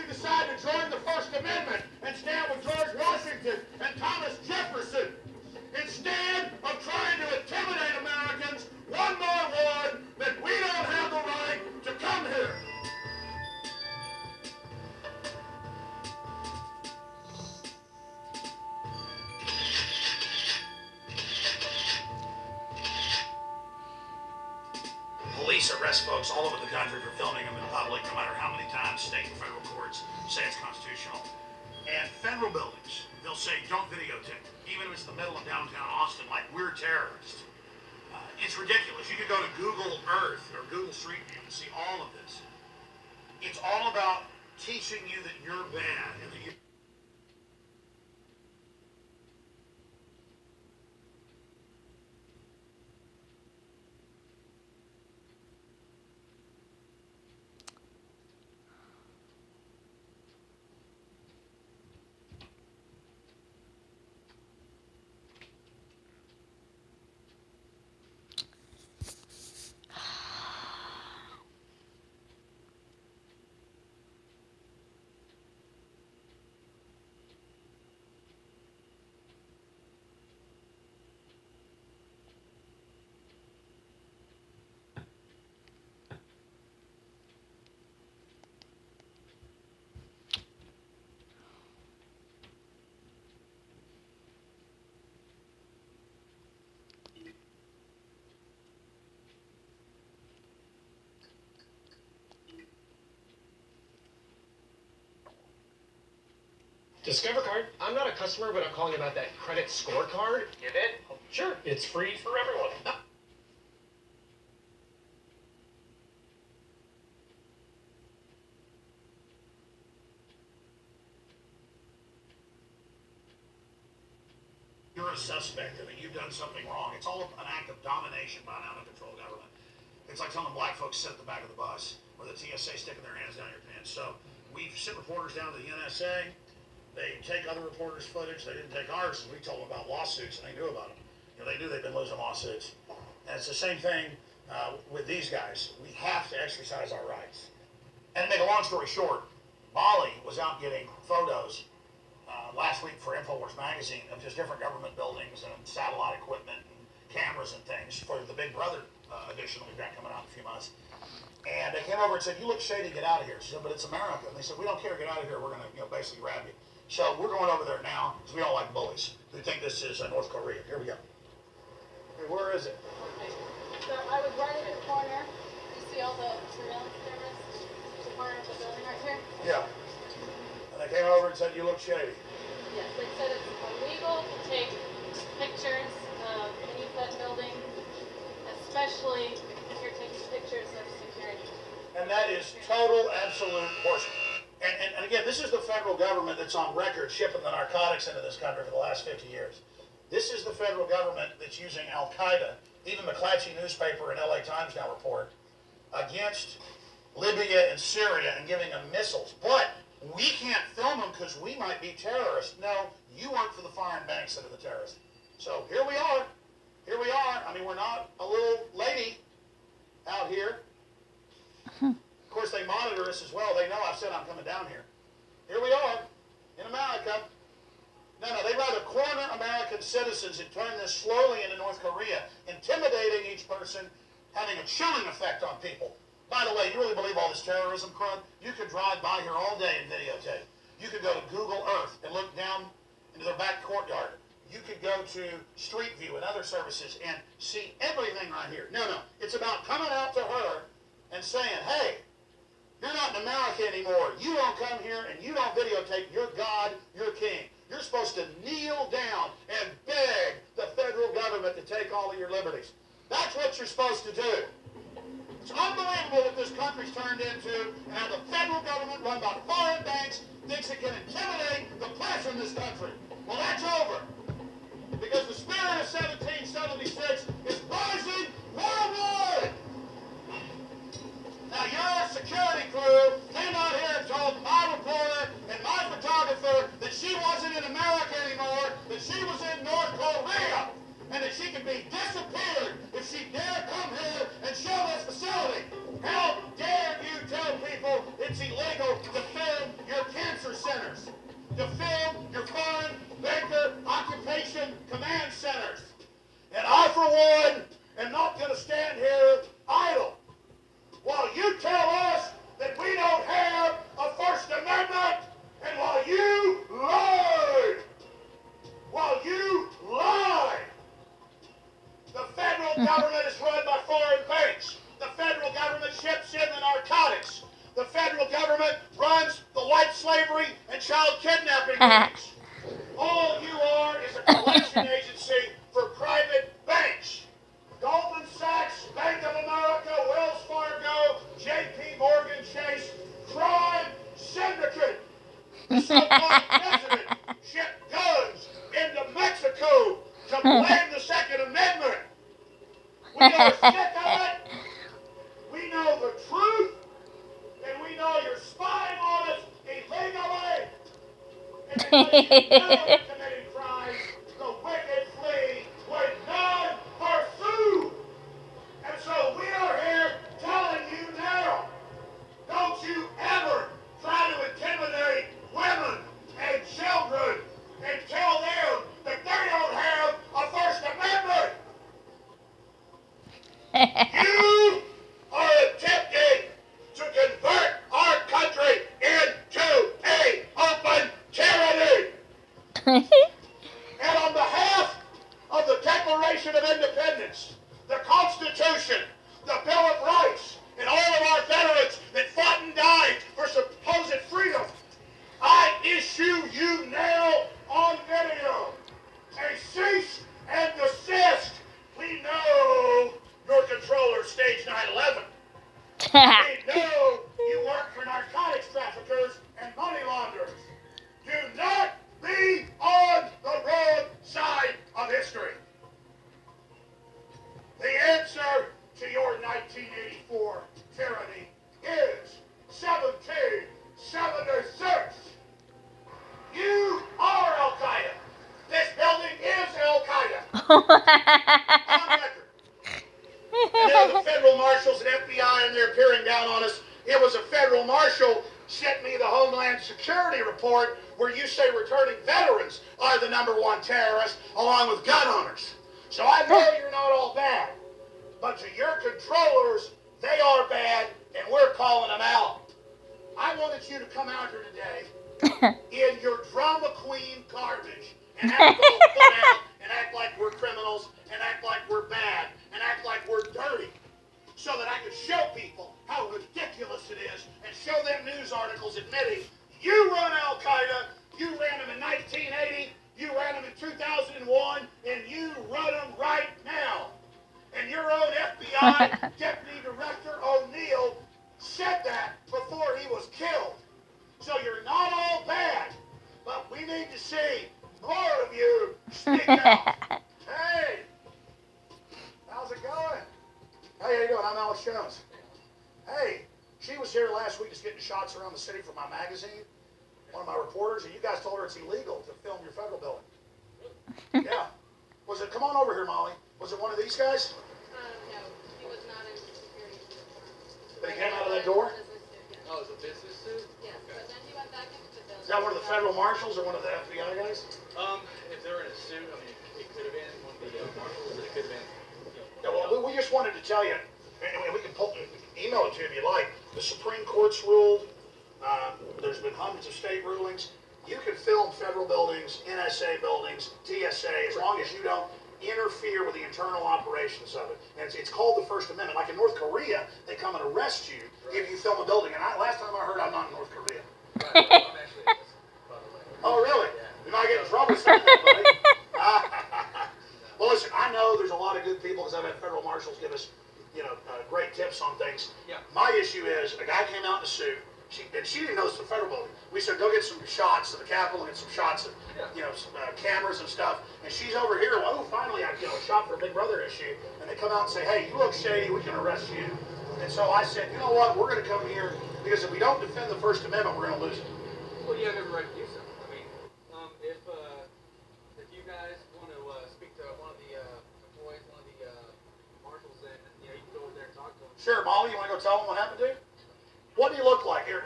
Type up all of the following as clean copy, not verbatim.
you decide to join the First Amendment and stand with George Washington and Thomas Jefferson, instead of trying to intimidate Americans, one more warn that we don't have the right to come here. Police arrest folks all over the country for filming them in public, no matter how many times state and federal courts say it's constitutional. And federal buildings, they'll say, don't videotape, even if it's the middle of downtown Austin, like we're terrorists. It's ridiculous. You could go to Google Earth or Google Street View and see all of this. It's all about teaching you that you're bad and that you... Discover card? I'm not a customer, but I'm calling about that credit scorecard. Get it? Oh, sure, it's free for everyone. You're a suspect and that you've done something wrong. It's all an act of domination by an out-of-control government. It's like telling black folks sit at the back of the bus or the TSA sticking their hands down your pants. So we sent reporters down to the NSA. They take other reporters' footage. They didn't take ours, and we told them about lawsuits, and they knew about them. You know, they knew they've been losing lawsuits. And it's the same thing with these guys. We have to exercise our rights. And to make a long story short, Molly was out getting photos last week for InfoWars magazine of just different government buildings and satellite equipment and cameras and things for the Big Brother edition that we've got coming out in a few months. And they came over and said, "You look shady, get out of here." She said, "But it's America." And they said, "We don't care, get out of here. We're going to, basically grab you." So we're going over there now because we don't like bullies who think this is North Korea. Here we go. Hey, where is it? So I was right in the corner. You see all the surveillance cameras? The corner of the building right here? Yeah. And they came over and said, "You look shady." Yes, they said it's illegal to take pictures of any Fed building, especially if you're taking pictures of security. And that is total, absolute horseshit. And again, this is the federal government that's on record shipping the narcotics into this country for the last 50 years. This is the federal government that's using Al-Qaeda, even McClatchy newspaper and LA Times now report, against Libya and Syria and giving them missiles. But we can't film them because we might be terrorists. No, you work for the foreign banks that are the terrorists. So here we are. Here we are. I mean, we're not a little lady out here. Of course, they monitor us as well. They know I've said I'm coming down here. Here we are in America. No, they rather corner American citizens and turn this slowly into North Korea, intimidating each person, having a chilling effect on people. By the way, you really believe all this terrorism crud? You could drive by here all day and videotape. You could go to Google Earth and look down into their back courtyard. You could go to Street View and other services and see everything right here. No, it's about coming out to her and saying, "Hey, you're not in America anymore. You don't come here and you don't videotape your God, your king. You're supposed to kneel down and beg the federal government to take all of your liberties. That's what you're supposed to do." It's unbelievable what this country's turned into and how the federal government run by foreign banks thinks it can intimidate the press in this country. Well, that's over. Because the spirit of 1776 is rising worldwide. Now, your security crew came out here and told my reporter and my photographer that she wasn't in America anymore, that she was in North Korea, and that she could be disappeared if she dare come here and show this facility. How dare you tell people it's illegal to film your to film your foreign banker occupation command centers. And I, for one, am not going to stand here idle while you tell us that we don't have a First Amendment, and while you lie. The federal government is run by foreign banks. The federal government ships in the narcotics. The federal government runs the white slavery and child kidnapping rings. All you are is a collection agency for private banks. Goldman Sachs, Bank of America, Wells Fargo, J.P. Morgan Chase, crime syndicate. The so-called president shipped guns into Mexico to blame the Second Amendment. We are sick of it. We know the truth, and we know you're spying on us illegally. And because you know you're committing crimes, the wicked flee when none pursue. And so we are here telling you now, don't you ever try to intimidate women and children and tell them that they don't have a First Amendment. You are attempting to convert our country into a open tyranny. And on behalf of the Declaration of Independence, the Constitution, the Bill of Rights, and all of our veterans that fought and died for supposed freedom, I issue you now on video a cease and desist. We know your controller staged 9/11. We know you work for narcotics traffickers and money launderers. Do not be on the wrong side of history. The answer to your 1984 tyranny is 1776. You are Al-Qaeda. This building is Al-Qaeda. On record. And there the federal marshals and FBI, and they're peering down on us. It was a federal marshal sent me the Homeland Security report where you say returning veterans are the #1 terrorists along with gun owners. So I know you're not all bad. But to your controllers, they are bad, and we're calling them out. I wanted you to come out here today in your drama queen garbage and act all put out and act like we're criminals and act like we're bad and act like we're dirty so that I could show people how ridiculous it is and show them news articles admitting you run Al-Qaeda, you ran them in 1980, you ran them in 2001, and you run them right now. And your own FBI Deputy Director O'Neill said that before he was killed. So you're not all bad, but we need to see more of you speak out. Hey, how's it going? Hey, how you doing? I'm Alex Jones. Hey, she was here last week just getting shots around the city for my magazine, one of my reporters, and you guys told her it's illegal to film your federal building. Yeah. Was it, come on over here, Molly. Was it one of these guys? No, he was not in security uniform. That he came out of that door? Oh, it's a business suit? Yes, but then he went back into the building. Is that one of the federal marshals or one of the FBI guys? If they were in a suit, I mean, it could have been one of the marshals, it could have been, Yeah, well, we just wanted to tell you, and we can email it to you if you like. The Supreme Court's ruled. There's been hundreds of state rulings. You can film federal buildings, NSA buildings, TSA, as long as you don't interfere with the internal operations of it. And it's called the First Amendment. Like in North Korea, they come and arrest you if you film a building. And last time I heard, I'm not in North Korea. right, well, I'm actually innocent, by the way. Oh, really? Yeah. You might get in trouble saying that, buddy. Well, listen, I know there's a lot of good people because I've had federal marshals give us, great tips on things. Yeah. My issue is a guy came out in a suit. She didn't know it's the federal building. We said, go get some shots of the Capitol and get some shots of, some, cameras and stuff. And she's over here. Oh, finally, I shot for a Big Brother issue. And they come out and say, hey, you look shady. We can arrest you. And so I said, you know what? We're going to come here because if we don't defend the First Amendment, we're going to lose it. Well, you have every right to do so. I mean, if you guys want to speak to one of the employees, one of the marshals, then you can go over there and talk to them. Sure, Molly, you want to go tell them what happened to you? What do you look like? Here,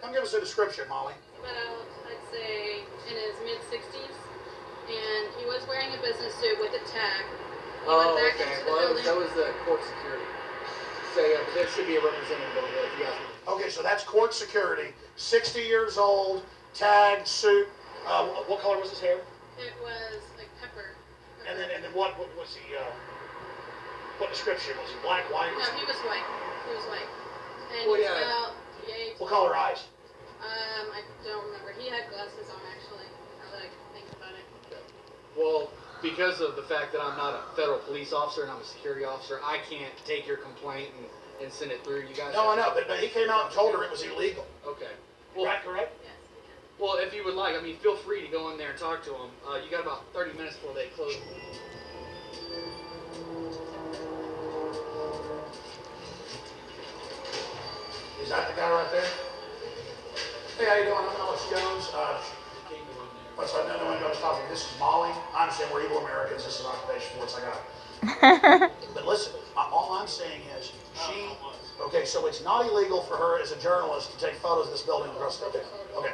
come give us a description, Molly. But I'd say in his mid-60s, and he was wearing a business suit with a tag. He went back into the building. That was the court security. So yeah, there should be a representative over there if you ask me. Okay, so that's court security. 60 years old, tag, suit. What color was his hair? It was like pepper. And then what was he? What description was he? Black, white? No, he was white. He was white. And Well, he's yeah. about yay. What color eyes? I don't remember. He had glasses on actually. Now that I think about it. Well, because of the fact that I'm not a federal police officer and I'm a security officer, I can't take your complaint and send it through. You guys. No, I know, but he came out and told her it was illegal. Okay. Well, Right, correct? Yes, he did. well, if you would like, I mean, feel free to go in there and talk to them. You got about 30 minutes before they close. Is that the guy right there? Hey, how you doing? I'm Alex Jones. What's up? No, I was talking. This is Molly. I understand we're evil Americans. This is occupation sports. I got it. But listen, all I'm saying is she. Okay, so it's not illegal for her as a journalist to take photos of this building across the. Okay.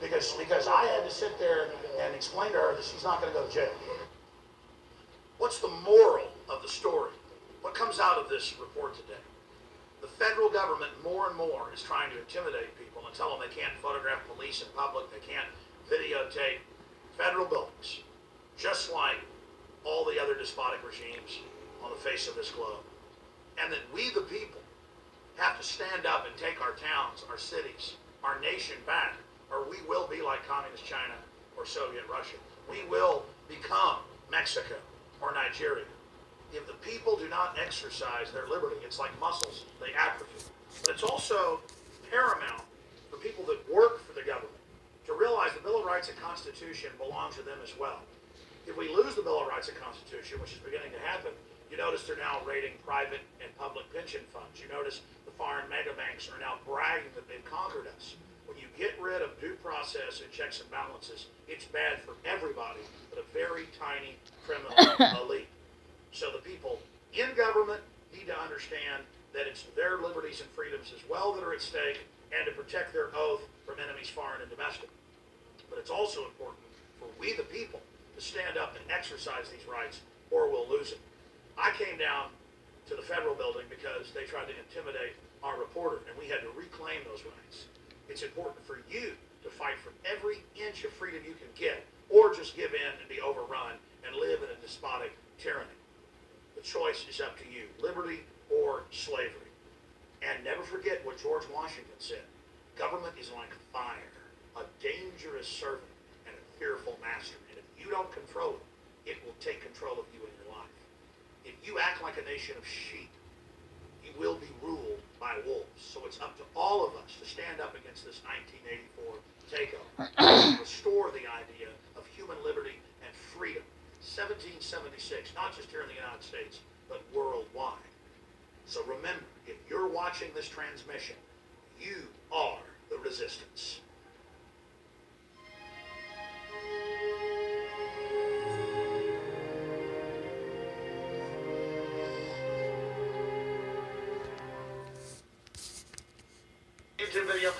Because I had to sit there and explain to her that she's not going to go to jail. What's the moral of the story? What comes out of this report today? The federal government more and more is trying to intimidate people and tell them they can't photograph police in public, they can't videotape federal buildings, just like all the other despotic regimes on the face of this globe. And that we, the people, have to stand up and take our towns, our cities, our nation back, or we will be like Communist China or Soviet Russia. We will become Mexico or Nigeria. If the people do not exercise their liberty, it's like muscles, they atrophy. But it's also paramount for people that work for the government to realize the Bill of Rights and Constitution belongs to them as well. If we lose the Bill of Rights and Constitution, which is beginning to happen, you notice they're now raiding private and public pension funds. You notice the foreign mega banks are now bragging that they've conquered us. When you get rid of due process and checks and balances, it's bad for everybody but a very tiny criminal elite. So the people in government need to understand that it's their liberties and freedoms as well that are at stake, and to protect their oath from enemies foreign and domestic. But it's also important for we the people to stand up and exercise these rights, or we'll lose it. I came down to the federal building because they tried to intimidate our reporter, and we had to reclaim those rights. It's important for you to fight for every inch of freedom you can get, or just give in and be overrun and live in a despotic tyranny. The choice is up to you, liberty or slavery. And never forget what George Washington said. Government is like fire, a dangerous servant and a fearful master. And if you don't control it, it will take control of you in your life. If you act like a nation of sheep, you will be ruled by wolves. So it's up to all of us to stand up against this 1984 takeover and restore the idea of human liberty and freedom. 1776, not just here in the United States, but worldwide. So remember, if you're watching this transmission, you are the resistance. YouTube video.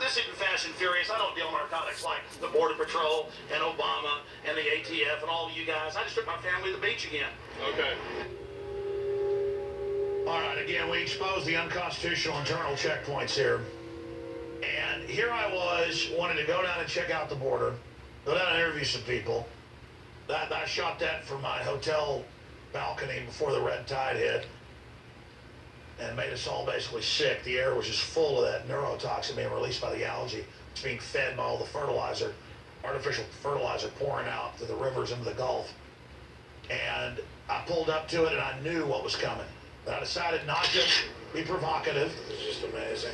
This isn't Fast and Furious. I don't deal in narcotics like the Border Patrol and Obama and the ATF and all of you guys. I just took my family to the beach again. Okay. All right, again, we exposed the unconstitutional internal checkpoints here. And here I was, wanting to go down and check out the border, go down and interview some people. I shot that from my hotel balcony before the red tide hit. And made us all basically sick. The air was just full of that neurotoxin being released by the algae. It's being fed by all the fertilizer, artificial fertilizer pouring out to the rivers into the Gulf. And I pulled up to it and I knew what was coming. But I decided not to be provocative. It's just amazing.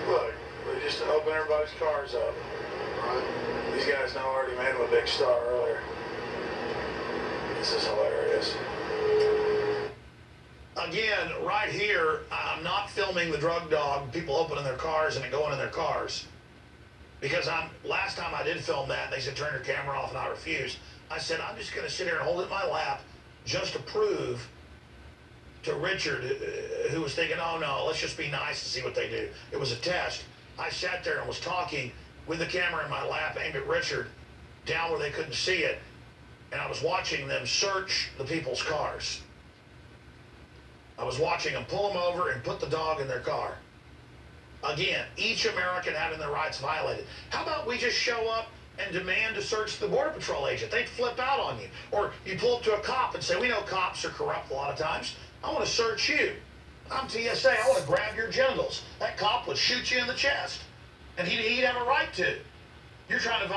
Look, we just opened everybody's cars up. Right? These guys know I already made him a big star earlier. This is hilarious. Again, right here, I'm not filming the drug dog, people opening their cars and it going in their cars. Because last time I did film that, they said turn your camera off and I refused. I said I'm just going to sit here and hold it in my lap just to prove to Richard, who was thinking, oh no, let's just be nice and see what they do. It was a test. I sat there and was talking with the camera in my lap aimed at Richard, down where they couldn't see it, and I was watching them search the people's cars. I was watching them pull them over and put the dog in their car. Again, each American having their rights violated. How about we just show up and demand to search the Border Patrol agent? They'd flip out on you. Or you pull up to a cop and say, we know cops are corrupt a lot of times. I want to search you. I'm TSA. I want to grab your genitals. That cop would shoot you in the chest. And he'd have a right to. You're trying to